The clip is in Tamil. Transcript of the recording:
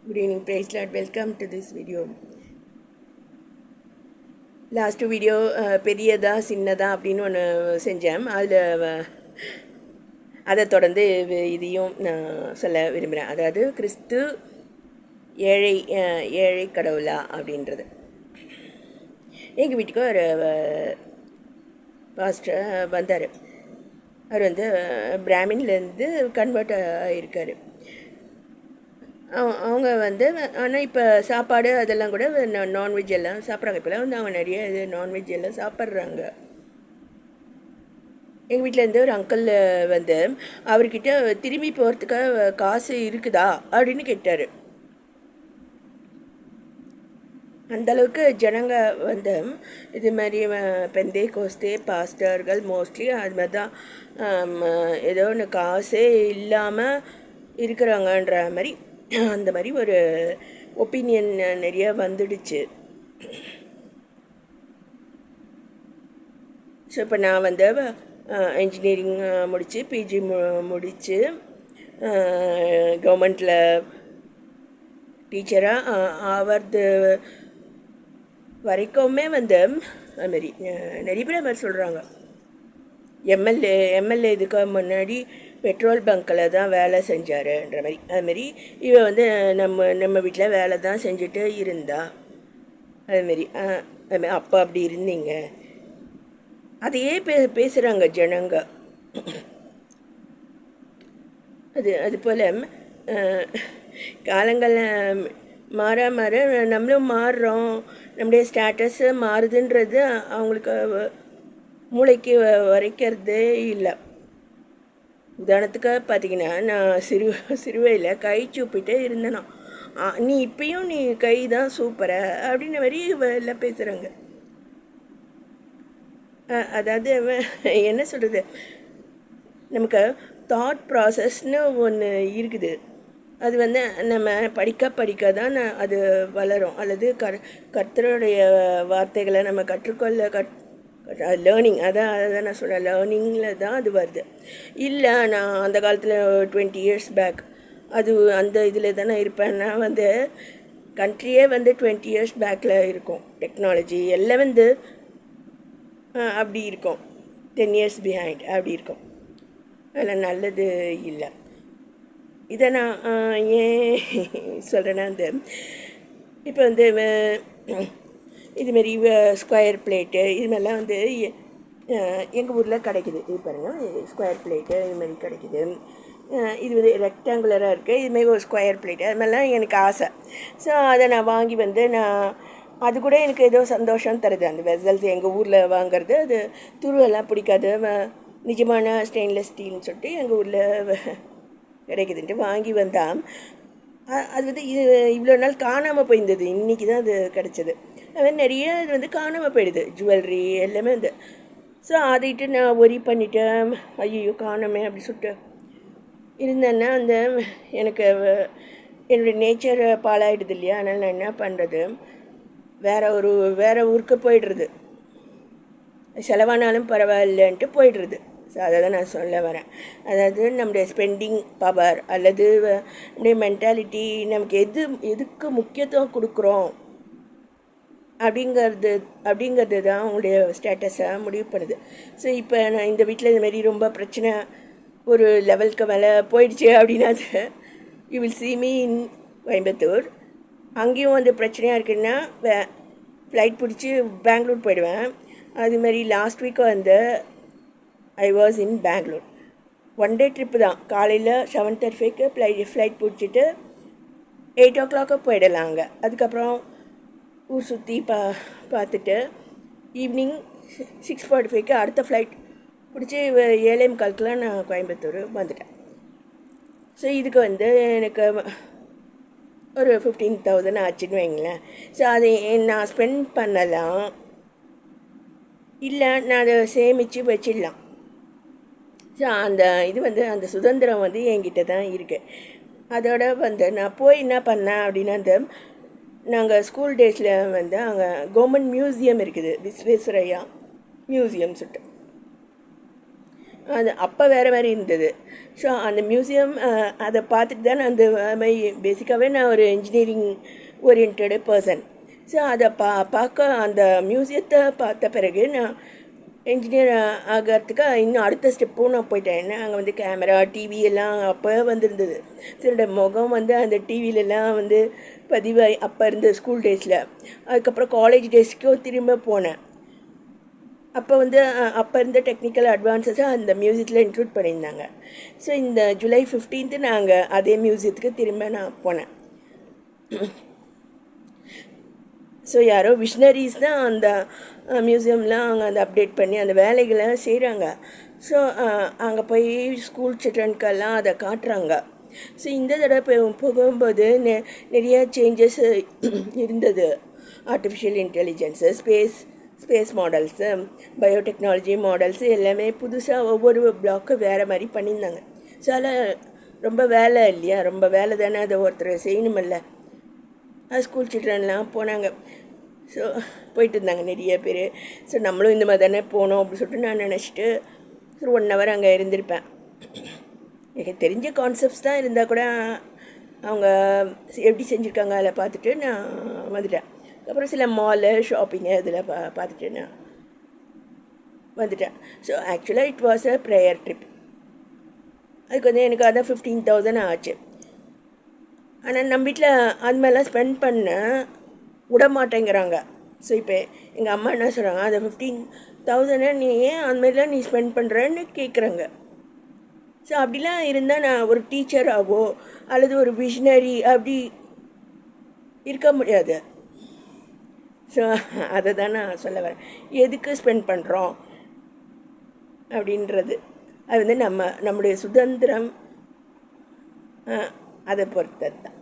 Good evening, praise Lord. Welcome to this video. Last video பெரியதா சின்னதா அப்படின்னு ஒன்று செஞ்சேன். அதில் அதை தொடர்ந்து இதையும் நான் சொல்ல விரும்புகிறேன். அதாவது கிறிஸ்து ஏழை ஏழை கடவுளா அப்படின்றது. எங்கள் வீட்டுக்கு ஒரு பாஸ்டர் வந்தார். அவர் வந்து பிராமின்லேருந்து கன்வெர்ட் ஆகியிருக்காரு. அவங்க வந்து ஆனால் இப்போ சாப்பாடு அதெல்லாம் கூட நான்வெஜ் எல்லாம் சாப்பிட்றாங்க. இப்போலாம் வந்து அவங்க நிறைய இது நான்வெஜ் எல்லாம் சாப்பிட்றாங்க. எங்கள் வீட்டிலேருந்து ஒரு அங்கிள் வந்து அவர்கிட்ட திரும்பி போகிறதுக்கு காசு இருக்குதா அப்படின்னு கேட்டார். அந்தளவுக்கு ஜனங்க வந்து இது மாதிரி பெந்தே கோஸ்தே பாஸ்டர்கள் மோஸ்ட்லி அது மாதிரி தான் ஏதோ ஒன்று காசே இல்லாமல் இருக்கிறாங்கன்ற மாதிரி அந்த மாதிரி ஒரு ஒப்பீனியன் நிறைய வந்துடுச்சு. ஸோ இப்போ நான் வந்து இன்ஜினியரிங் முடித்து பிஜி முடித்து கவர்மெண்ட்டில் டீச்சராக ஆவது வரைக்குமே வந்து அதுமாரி நிறைய பேர் மாதிரி சொல்கிறாங்க. எம்எல்ஏ இதுக்கு முன்னாடி பெட்ரோல் பங்க்கில் தான் வேலை செஞ்சாருன்ற மாதிரி. அதுமாரி இவன் வந்து நம்ம வீட்டில் வேலை தான் செஞ்சுட்டு இருந்தா. அதுமாரி அப்போ அப்படி இருந்தீங்க அதையே பேசுகிறாங்க ஜனங்க. அது போல் காலங்கள் மாற நம்மளும் மாறுறோம். நம்முடைய ஸ்டேட்டஸு மாறுதுன்றது அவங்களுக்கு மூளைக்கு வரைக்கிறதே இல்லை. உதாரணத்துக்கு பார்த்தீங்கன்னா, நான் சிறுவையில் கை சூப்பிட்டே இருந்தேனா, நீ இப்பயும் நீ கை தான் சூப்பர அப்படின்ன மாதிரி எல்லாம் பேசுகிறாங்க. அதாவது என்ன சொல்கிறது, நமக்கு தாட் ப்ராசஸ்னு ஒன்று இருக்குது. அது வந்து நம்ம படிக்க தான் அது வளரும். அல்லது கர்த்தருடைய வார்த்தைகளை நம்ம கற்றுக்கொள்ள லேர்னிங் அதான் நான் சொல்கிறேன், லேர்னிங்கில் தான் அது வருது. இல்லை நான் அந்த காலத்தில் 20 years பேக் அது அந்த இதில் தானே இருப்பேன்னா வந்து கண்ட்ரியே வந்து 20 years பேக்கில் இருக்கும். டெக்னாலஜி எல்லாம் வந்து அப்படி இருக்கும். 10 years பிஹைண்ட் அப்படி இருக்கும். அதில் நல்லது இல்லை. இதை நான் ஏன் சொல்கிறேன்னா, அந்த இப்போ வந்து இதுமாரி ஸ்கொயர் பிளேட்டு இது மாதிரிலாம் வந்து எங்கள் ஊரில் கிடைக்கிது. இது பாருங்கள், ஸ்கொயர் பிளேட்டு இதுமாரி கிடைக்கிது. இது வந்து ரெக்டாங்குலராக இருக்குது. இதுமாரி ஒரு ஸ்கொயர் பிளேட்டு அது மாதிரிலாம் எனக்கு ஆசை. ஸோ அதை நான் வாங்கி வந்து அது கூட எனக்கு ஏதோ சந்தோஷம் தருது. அந்த வெசல்ஸ் எங்கள் ஊரில் வாங்கிறது அது துருவெல்லாம் பிடிக்காது. நிஜமான ஸ்டெயின்லெஸ் ஸ்டீல்னு சொல்லிட்டு எங்கள் ஊரில் கிடைக்குதுன்ட்டு வாங்கி வந்தால் அது வந்து இவ்வளோ நாள் காணாமல் போயிருந்தது. இன்றைக்கி தான் அது கிடச்சிது. அது மாதிரி நிறைய இது வந்து காணாமல் போயிடுது, ஜுவல்லரி எல்லாமே வந்து. ஸோ அதைட்டு நான் ஒரி பண்ணிவிட்டேன். ஐயோ காணாமே அப்படி சொல்லிட்டு இருந்தேன்னா அந்த எனக்கு என்னுடைய நேச்சர் பாழாயிடுது இல்லையா. அதனால் நான் என்ன பண்ணுறது, வேறு ஊருக்கு போயிடுறது. செலவானாலும் பரவாயில்லன்ட்டு போயிடுறது. ஸோ அதை தான் நான் சொல்ல வரேன். அதாவது நம்முடைய ஸ்பெண்டிங் பவர் அல்லது நம்முடைய மென்டாலிட்டி, நமக்கு எதுக்கு முக்கியத்துவம் கொடுக்குறோம் அப்படிங்கிறது தான் உங்களுடைய ஸ்டேட்டஸை முடிவு பண்ணுது. ஸோ இப்போ நான் இந்த வீட்டில் இதுமாரி ரொம்ப பிரச்சனை ஒரு லெவலுக்கு மேலே போயிடுச்சு அப்படின்னா you will see me in Coimbatore. அங்கேயும் வந்து பிரச்சனையாக இருக்குன்னா ஃப்ளைட் பிடிச்சி பெங்களூர் போயிடுவேன். அதுமாரி லாஸ்ட் வீக் வந்து I was in Bangalore. 1 day trip தான். காலையில் 7:35 ஃப்ளைட் பிடிச்சிட்டு 8 o'clock போயிடலாம் அங்கே. அதுக்கப்புறம் ஊர் சுற்றி பார்த்துட்டு ஈவினிங் 6:45 அடுத்த ஃப்ளைட் பிடிச்சி 7:45 நான் கோயம்புத்தூர் வந்துட்டேன். ஸோ இதுக்கு வந்து எனக்கு ஒரு 15,000 ஆச்சுன்னு வைங்களேன். ஸோ அதை நான் ஸ்பெண்ட் பண்ணலாம், இல்லை நான் அதை சேமித்து வச்சிடலாம். ஸோ அந்த இது வந்து அந்த சுதந்திரம் வந்து என்கிட்ட தான் இருக்குது. அதோட வந்து நான் போய் என்ன பண்ணேன் அப்படின்னா, அந்த நாங்கள் ஸ்கூல் டேஸில் வந்து அங்கே கவர்மெண்ட் மியூசியம் இருக்குது, விஸ்வேஸ்வரையா மியூசியம் சொல்லிட்டு. அது அப்போ வேறு மாதிரி இருந்தது. ஸோ அந்த மியூசியம் அதை பார்த்துட்டு தான் அந்த பேசிக்காகவே நான் ஒரு இன்ஜினியரிங் ஓரியன்டு பர்சன். ஸோ அதை பார்க்க அந்த மியூசியத்தை பார்த்த பிறகு நான் என்ஜினியர் ஆகிறதுக்கு இன்னும் அடுத்த ஸ்டெப்பும் நான் போயிட்டேன். ஏன்னா அங்கே வந்து கேமரா டிவி எல்லாம் அப்போ வந்துருந்தது. ஸோ என்னோட முகம் வந்து அந்த டிவிலெலாம் வந்து பதிவாகி அப்போ இருந்த ஸ்கூல் டேஸில். அதுக்கப்புறம் காலேஜ் டேஸ்க்கும் திரும்ப போனேன். அப்போ வந்து அப்போ இருந்த டெக்னிக்கல் அட்வான்ஸஸாக அந்த மியூசியத்தில் இன்க்ளூட் பண்ணியிருந்தாங்க. ஸோ இந்த ஜூலை 15 நாங்கள் அதே மியூசியத்துக்கு திரும்ப நான் போனேன். ஸோ யாரோ விஷனரிஸ் தான் அந்த மியூசியம்லாம் அவங்க அதை அப்டேட் பண்ணி அந்த வேலைகளை செய்கிறாங்க. ஸோ அங்கே போய் ஸ்கூல் சில்ட்ரனுக்கெல்லாம் அதை காட்டுறாங்க. ஸோ இந்த தடவை போகும்போது நிறைய சேஞ்சஸ் இருந்தது. Artificial intelligence, space models, biotechnology models எல்லாமே புதுசாக ஒவ்வொரு பிளாக்கு வேறு மாதிரி பண்ணியிருந்தாங்க. ஸோ அதில் ரொம்ப வேலை இல்லையா, ரொம்ப வேலை தானே, அதை ஒருத்தர் செய்யணுமில்ல. ஸ்கூல் சில்ட்ரன்லாம் போனாங்க. ஸோ போயிட்டு இருந்தாங்க நிறைய பேர். ஸோ நம்மளும் இந்த மாதிரி தானே போனோம் அப்படின்னு சொல்லிட்டு நான் நினச்சிட்டு ஒரு 1 hour அங்கே இருந்திருப்பேன். எனக்கு தெரிஞ்ச கான்செப்ட்ஸ் தான் இருந்தால் கூட அவங்க எப்படி செஞ்சுருக்காங்க அதில் பார்த்துட்டு நான் வந்துட்டேன். அப்புறம் சில மாலு ஷாப்பிங்கு இதில் பார்த்துட்டு நான் வந்துட்டேன். ஸோ ஆக்சுவலாக it was a prayer trip. அதுக்கு வந்து எனக்கு அதான் 15,000 ஆச்சு. ஆனால் நம்ம வீட்டில் அது மாதிரிலாம் ஸ்பெண்ட் பண்ண விட மாட்டேங்கிறாங்க. ஸோ இப்போ எங்கள் அம்மா என்ன சொல்கிறாங்க, அதை 15,000 நீ ஏன் அது மாதிரிலாம் நீ ஸ்பெண்ட் பண்ணுறன்னு கேட்குறாங்க. ஸோ அப்படிலாம் இருந்தால் நான் ஒரு டீச்சராகவோ அல்லது ஒரு விஷனரி அப்படி இருக்க முடியாது. ஸோ அதை தான் நான் சொல்ல வரேன். எதுக்கு ஸ்பெண்ட் பண்ணுறோம் அப்படின்றது அது வந்து நம்முடைய சுதந்திரம் அதை பொறுத்தது தான்.